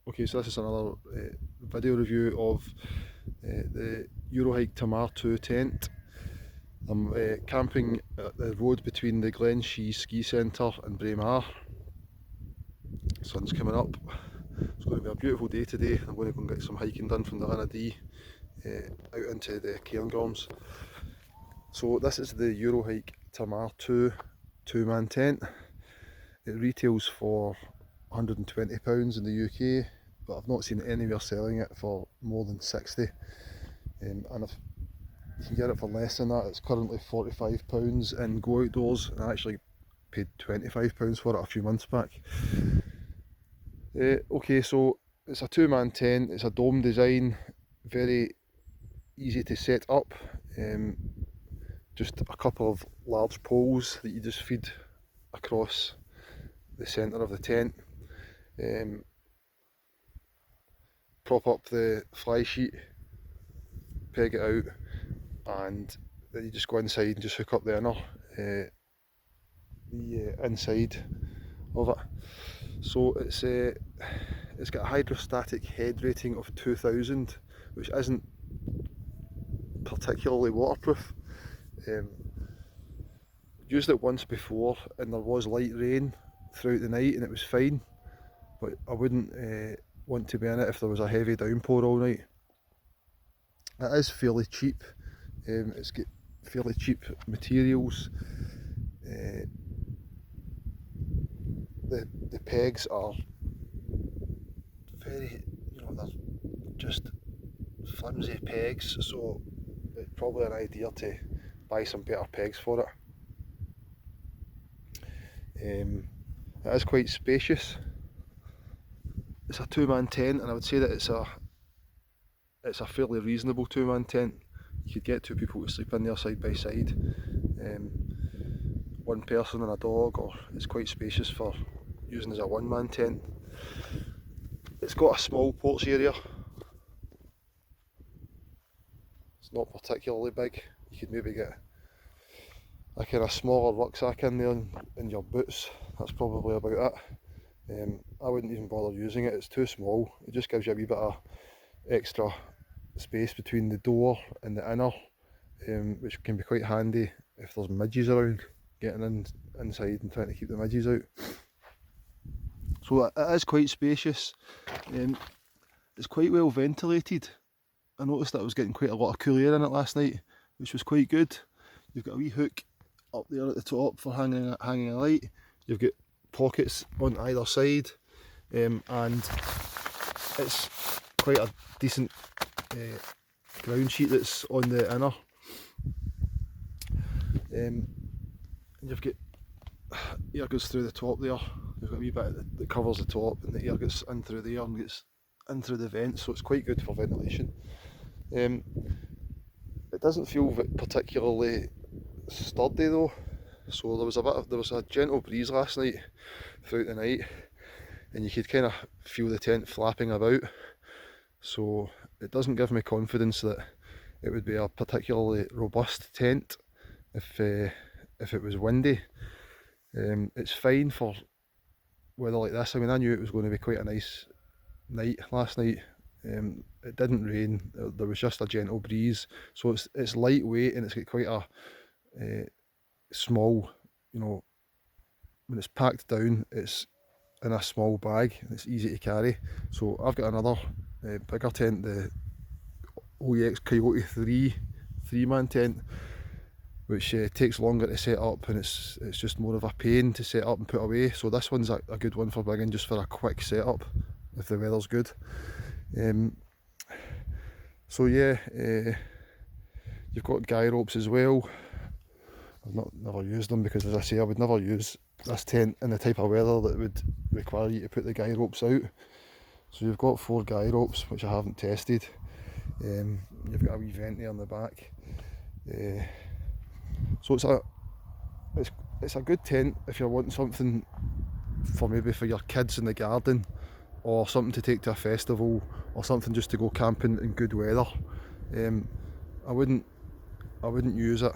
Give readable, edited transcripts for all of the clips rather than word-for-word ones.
Okay, so this is another video review of the Eurohike Tamar 2 tent. I'm camping at the road between the Glen Shee Ski Centre and Braemar. Sun's coming up. It's going to be a beautiful day today. I'm going to go and get some hiking done from the Anadee out into the cairngorms. So this is the Eurohike Tamar 2 two-man tent. It retails for £120 in the UK, but I've not seen anywhere selling it for more than 60. And if you can get it for less than that, it's currently £45 in Go Outdoors, and I actually paid £25 for it a few months back. Okay, so it's a two-man tent, it's a dome design, very easy to set up. Just a couple of large poles that you just feed across the centre of the tent. Prop up the fly sheet, peg it out, and then you just go inside and just hook up the inner, the inside of it. So it's got a hydrostatic head rating of 2000, which isn't particularly waterproof. Used it once before and there was light rain throughout the night and it was fine, but I wouldn't want to be in it if there was a heavy downpour all night. It is fairly cheap. It's got fairly cheap materials. The pegs are very, they're just flimsy pegs, so it's probably an idea to buy some better pegs for it. It is quite spacious. It's a two-man tent, and I would say that it's a fairly reasonable two-man tent. You could get two people to sleep in there side by side, one person and a dog, or it's quite spacious for using as a one-man tent. It's got a small porch area. It's not particularly big. You could maybe get a kind of smaller rucksack in there and your boots. That's probably about it. I wouldn't even bother using it, it's too small. It just gives you a wee bit of extra space between the door and the inner, which can be quite handy if there's midges around, getting inside and trying to keep the midges out. So it is quite spacious. It's quite well ventilated. I noticed that I was getting quite a lot of cool air in it last night, which was quite good. You've got a wee hook up there at the top for hanging a light. You've got pockets on either side, and it's quite a decent ground sheet that's on the inner. And you've got air goes through the top there. You've got a wee bit that covers the top, and the air gets in through there and gets in through the vents, so it's quite good for ventilation. It doesn't feel particularly sturdy though, so there was a gentle breeze last night throughout the night, and you could kind of feel the tent flapping about, so it doesn't give me confidence that it would be a particularly robust tent if it was windy. It's fine for weather like this. I mean, I knew it was going to be quite a nice night last night. It didn't rain, there was just a gentle breeze, so it's lightweight and it's got quite a small, when it's packed down, it's in a small bag and it's easy to carry. So I've got another bigger tent, the OEX Coyote 3 three-man tent, which takes longer to set up, and it's just more of a pain to set up and put away. So this one's a good one for bringing just for a quick setup if the weather's good. So yeah, you've got guy ropes as well. I've never used them because, as I say, I would never use this tent in the type of weather that would require you to put the guy ropes out. So you've got 4 guy ropes, which I haven't tested. You've got a wee vent there on the back. So it's a good tent if you're wanting something for your kids in the garden, or something to take to a festival, or something just to go camping in good weather. I wouldn't use it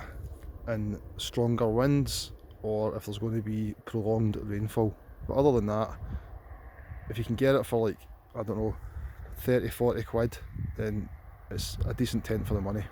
in stronger winds or if there's going to be prolonged rainfall. But other than that, if you can get it for like I don't know, 30, 40 quid, then it's a decent tent for the money.